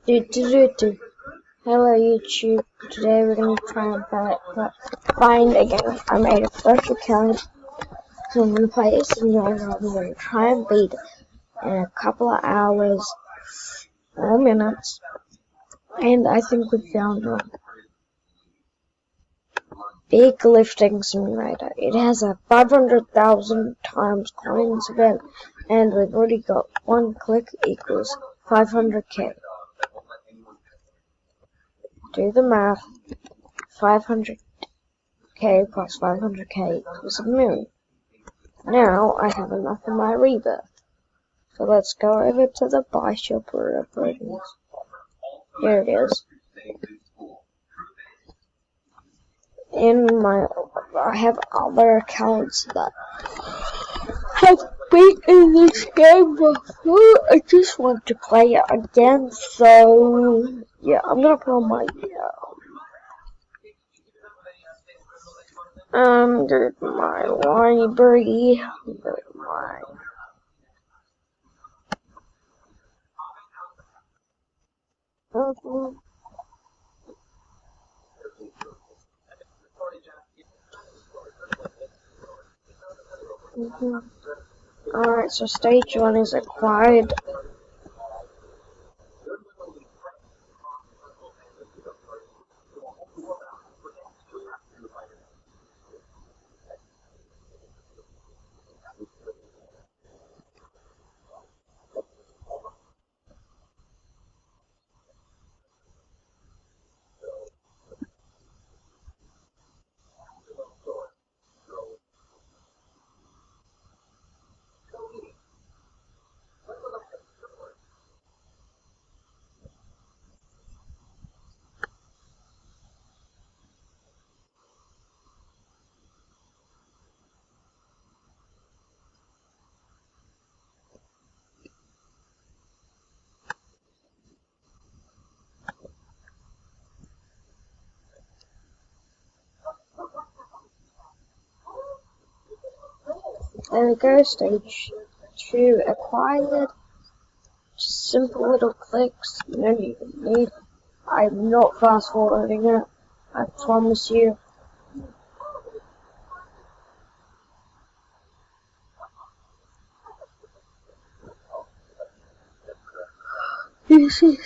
Do. Hello YouTube. Today we're gonna try and find again. I made a fresh account, so I'm gonna play it scenario. I'm gonna try and beat it in a couple of hours or minutes. And I think we found one. Big lifting simulator. It has a 500,000 times coins event, and we've already got one click equals 500k. Do the math. 500k plus 500k equals a million. Now I have enough in my rebirth. So let's go over to the buy shop wherever it is. Here it is. I have other accounts that have beaten this game before. I just want to play it again, so yeah, I'm gonna put on my my library, Alright, so stage 1 is acquired. There we go, stage 2 acquired. Just simple little clicks, you don't even need. I'm not fast forwarding it, I promise you. This is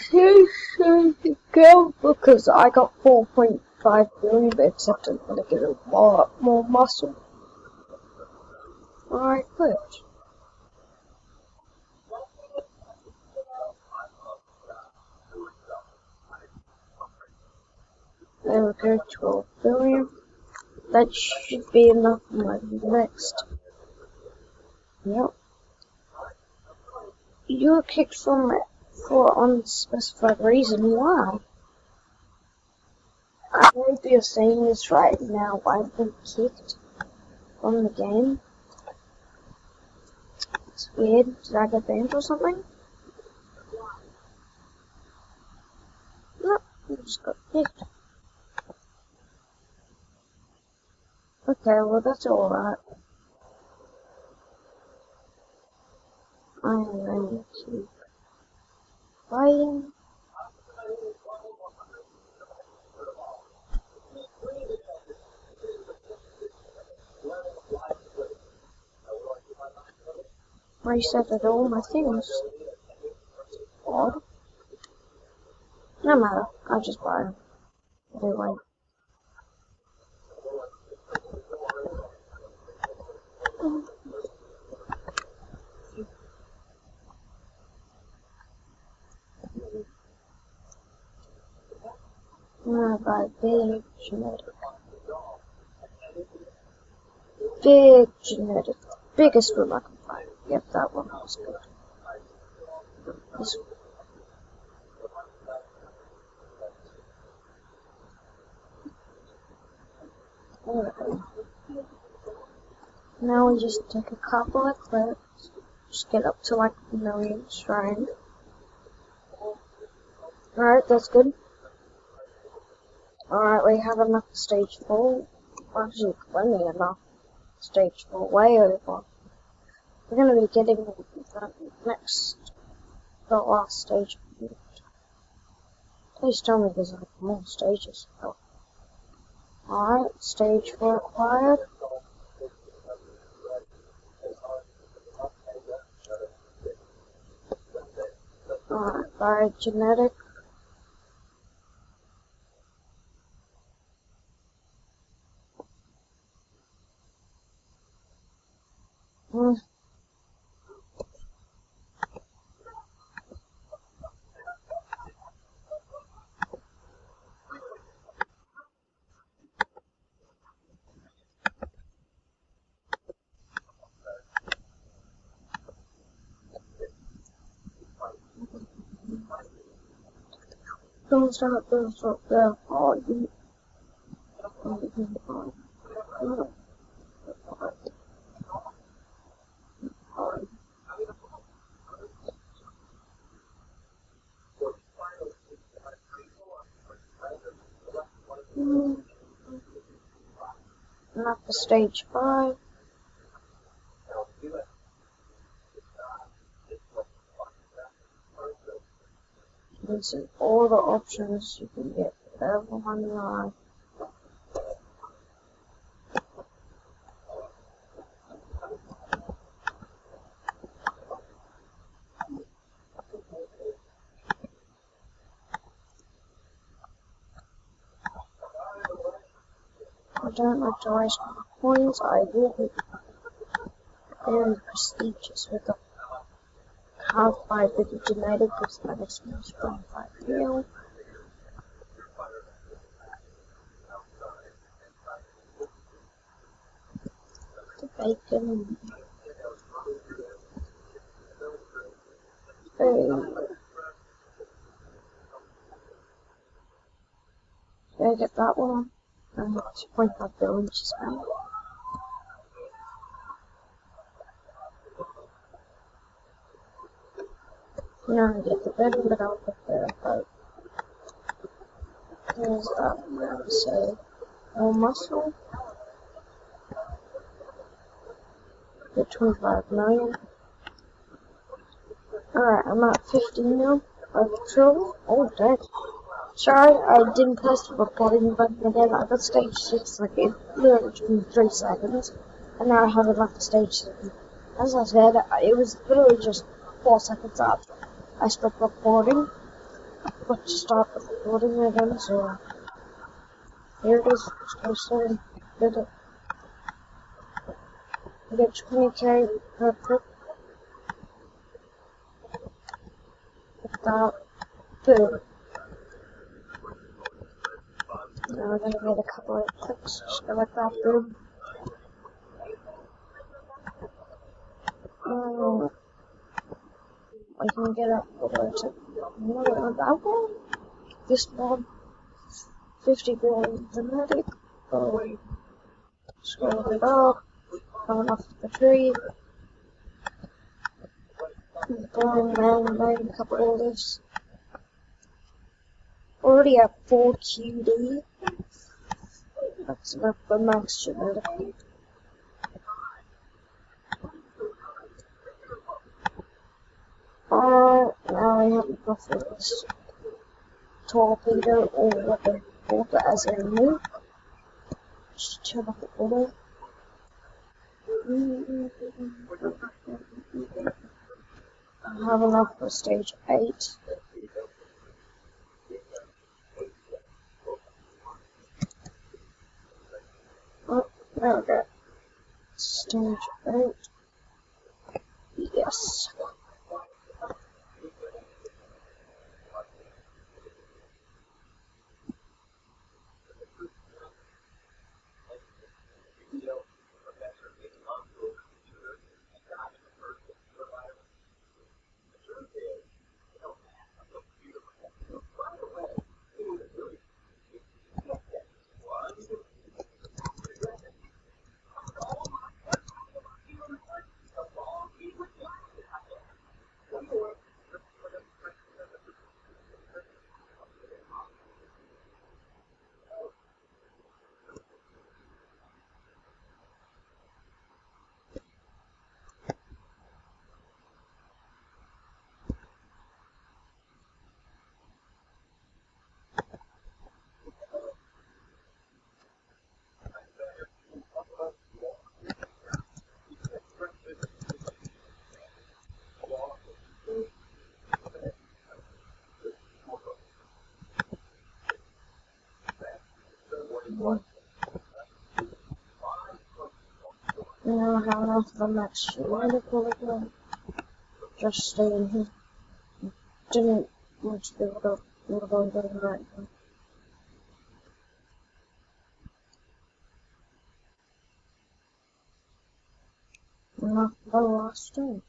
so go because I got 4.5 billion, but except I'm gonna get a lot more muscle. Alright, good. There we go, 12 billion. That should be enough for my next. Yep. You were kicked from it for unspecified reason. Why? I hope you're saying this right now. I've been kicked from the game. It's weird. Did I get banned or something? No, I just got kicked. Okay, well that's alright. I'm going to keep fighting. Resetted all my things. Odd. No matter, I'll just buy them. Anyway. I'm gonna buy big genetic. Big genetic. Biggest room I can find. Yep, that one was good. This one. Now we just take a couple of clips. Just get up to like a million shrine. Alright, that's good. Alright, we have enough stage 4. Actually, plenty enough. Stage 4, way over. We're gonna be getting the last stage. Please tell me there's like more stages. Oh. Alright, stage 4 acquired. Alright, biogenetic. Don't stop, there. Oh, you. Not the stage 5. You can see all the options you can get for everyone in life. I don't like to waste my coins. I will be very prestigious with the half-5 with the genetic because that is most 25 real. The bacon. Did I get that one? 2.5 billion to spend. Now I get the better, but I'll put the vote. There's that, so more muscle. Get 25 million. Alright, I'm at 50 now. Control. Oh, dang. Sorry, I didn't press the recording button again. I got stage 6, like it literally took me 3 seconds. And now I have it left stage 7. As I said, it was literally just 4 seconds after I stopped recording. I forgot to start the recording again, so here it is, stage 7. Did it. I get 20k per clip. With that, boom. Now we're gonna get a couple of clicks, just go like that, boom. I can get up over to another that one. This one, 50 billion genetic. Scroll it up, coming off the tree. Going around a couple of this. Already at 4 QD. That's enough for max genetic. Now I have to go for this torpedo or what they call it as a nuke. Just turn off the auto. I have enough for stage 8. Oh, there we go. Stage 8. Yes. know how enough of them actually wanted to again. Just staying here. Didn't want to be able to go right now. Not the last day.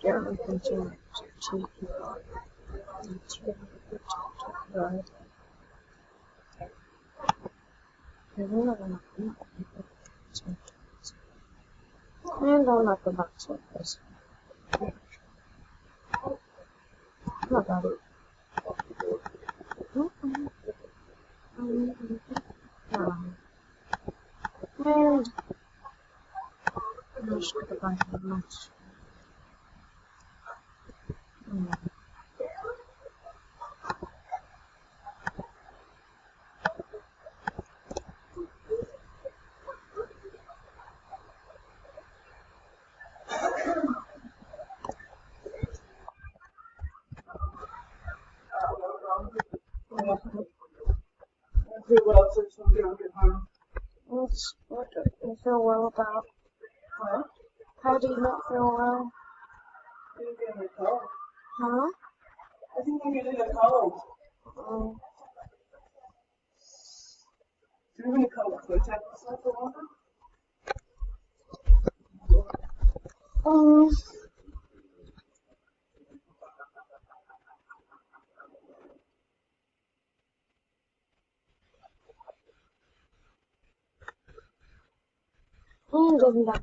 I'm going to take you on. It's really good to ride. I really want to eat sometimes. And I'll not go back to this. Not bad. And I'm just going to buy the lunch. What do you feel well about? What? How do you not feel well? You're getting a cold. Huh? I think I'm getting a cold. Oh. You're getting a cold. So take yourself a water? And that.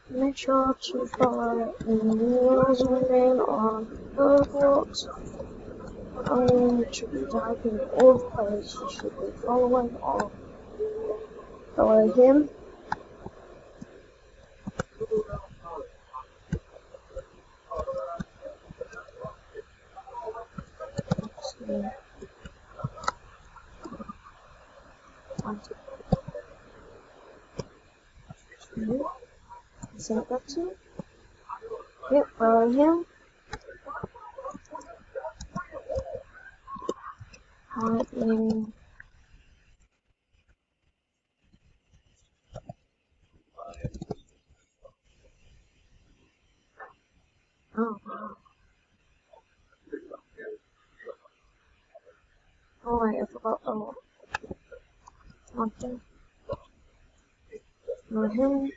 Make sure to follow Neil's name on Roblox. To be typing all the players you should be following or follow him. Is that better? Yep, follow him. Typing. Oh, wow. Oh, wait, I forgot the one thing. Follow him.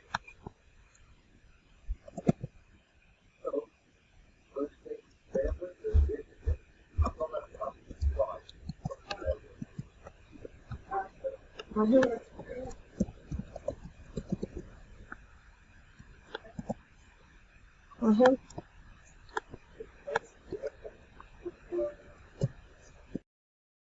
Follow him. Follow him.